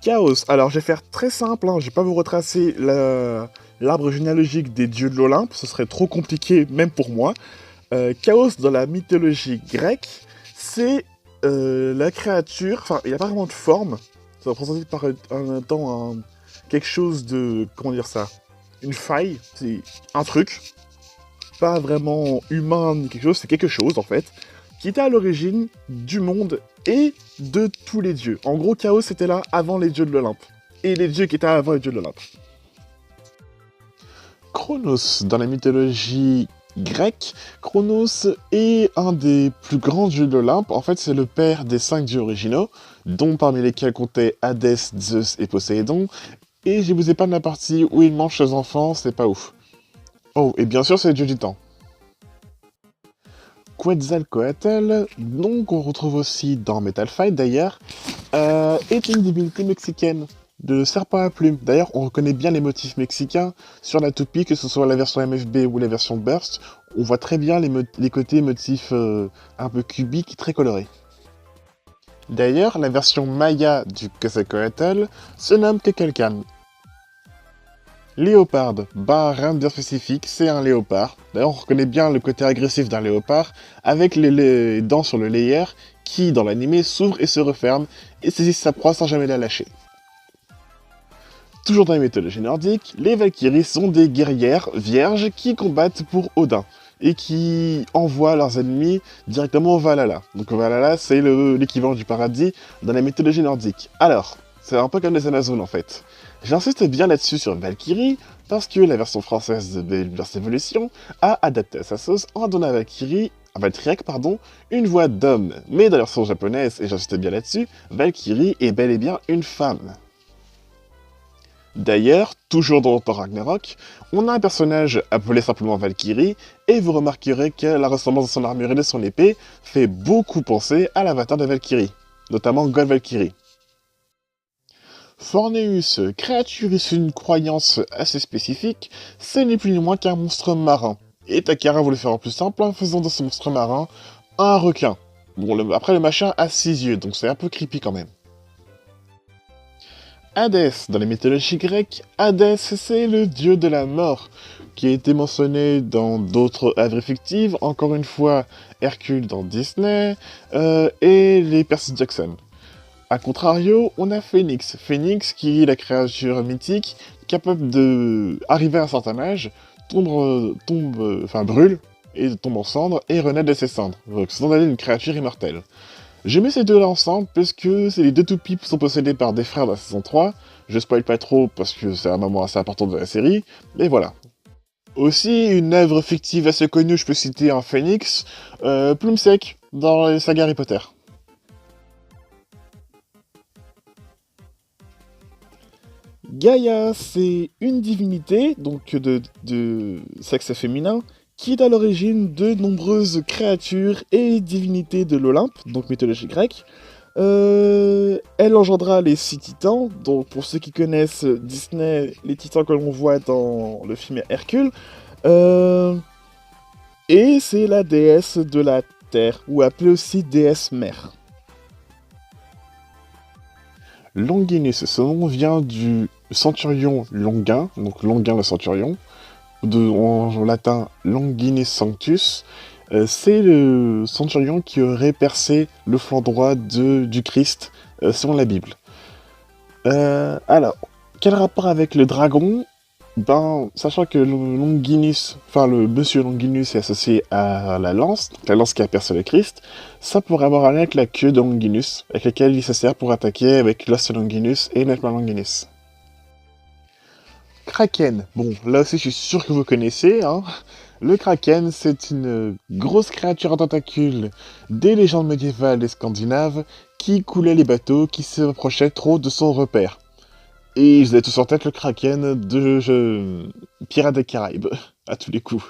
Chaos. Alors, je vais faire très simple, hein. Je vais pas vous retracer l'arbre généalogique des dieux de l'Olympe, ce serait trop compliqué, même pour moi. Chaos, dans la mythologie grecque, c'est la créature, enfin, il n'y a pas vraiment de forme, c'est représenté par quelque chose de, comment dire ça, une faille, c'est un truc, pas vraiment humain ni quelque chose, c'est quelque chose en fait, qui était à l'origine du monde et de tous les dieux. En gros, Chaos était là avant les dieux de l'Olympe. Et les dieux qui étaient avant les dieux de l'Olympe. Chronos, dans la mythologie grecque, Chronos est un des plus grands dieux de l'Olympe. En fait, c'est le père des 5 dieux originaux, dont parmi lesquels comptaient Hadès, Zeus et Poséidon. Et je vous épargne la partie où il mange ses enfants, c'est pas ouf. Oh, et bien sûr, c'est le dieu du temps. Quetzalcoatl, donc on retrouve aussi dans Metal Fight d'ailleurs, est une divinité mexicaine, de serpent à plumes. D'ailleurs, on reconnaît bien les motifs mexicains sur la toupie, que ce soit la version MFB ou la version Burst. On voit très bien les côtés motifs un peu cubiques, très colorés. D'ailleurs, la version Maya du Quetzalcoatl se nomme Quetzalcan. Léopard, bah rien de bien spécifique, c'est un léopard. D'ailleurs, on reconnaît bien le côté agressif d'un léopard, avec les dents sur le layer, qui, dans l'animé, s'ouvre et se referme, et saisit sa proie sans jamais la lâcher. Toujours dans les mythologies nordiques, les Valkyries sont des guerrières vierges qui combattent pour Odin, et qui envoient leurs ennemis directement au Valhalla. Donc au Valhalla, c'est l'équivalent du paradis dans la mythologie nordique. Alors, c'est un peu comme les Amazones en fait. J'insiste bien là-dessus sur Valkyrie, parce que la version française de Bellverse Evolution a adapté à sa sauce en donnant à Valtryek, une voix d'homme. Mais dans la version japonaise, et j'insiste bien là-dessus, Valkyrie est bel et bien une femme. D'ailleurs, toujours dans Thor Ragnarok, on a un personnage appelé simplement Valkyrie, et vous remarquerez que la ressemblance de son armure et de son épée fait beaucoup penser à l'avatar de Valkyrie, notamment God Valkyrie. Forneus, créature issue d'une croyance assez spécifique, ce n'est plus ni moins qu'un monstre marin. Et Takara voulait faire en plus simple en faisant de ce monstre marin un requin. Bon, après le machin a 6 yeux, donc c'est un peu creepy quand même. Hadès, dans la mythologie grecque, Hadès c'est le dieu de la mort, qui a été mentionné dans d'autres œuvres fictives, encore une fois Hercule dans Disney, et les Percy Jackson. A contrario, on a Phoenix. Phoenix qui est la créature mythique, capable de arriver à un certain âge, brûle, et tombe en cendres, et renaît de ses cendres. Donc c'est une créature immortelle. Je mets ces deux-là ensemble parce que c'est les deux toupies qui sont possédés par des frères de la saison 3. Je spoil pas trop parce que c'est un moment assez important de la série, mais voilà. Aussi, une œuvre fictive assez connue, je peux citer un Phoenix, Plume Sec, dans les sagas Harry Potter. Gaïa, c'est une divinité, donc de sexe féminin, qui est à l'origine de nombreuses créatures et divinités de l'Olympe, donc mythologie grecque. Elle engendra les 6 titans, donc pour ceux qui connaissent Disney, les titans que l'on voit dans le film Hercule. Et c'est la déesse de la terre, ou appelée aussi déesse mère. Longinus, ce nom vient du centurion Longuin, donc Longuin le centurion, en latin Longinus Sanctus. C'est le centurion qui aurait percé le flanc droit du Christ, selon la Bible. Alors, quel rapport avec le dragon? Ben, sachant que Longinus, le monsieur Longinus est associé à la lance qui a percé le Christ, ça pourrait avoir un lien avec la queue de Longinus, avec laquelle il se sert pour attaquer avec l'os de Longinus et Nightmare Longinus. Kraken, bon, là aussi je suis sûr que vous connaissez, hein. Le Kraken, c'est une grosse créature en tentacules des légendes médiévales et scandinaves qui coulait les bateaux qui se rapprochaient trop de son repère. Et ils avaient tous en tête le Kraken de Pirates des Caraïbes, à tous les coups.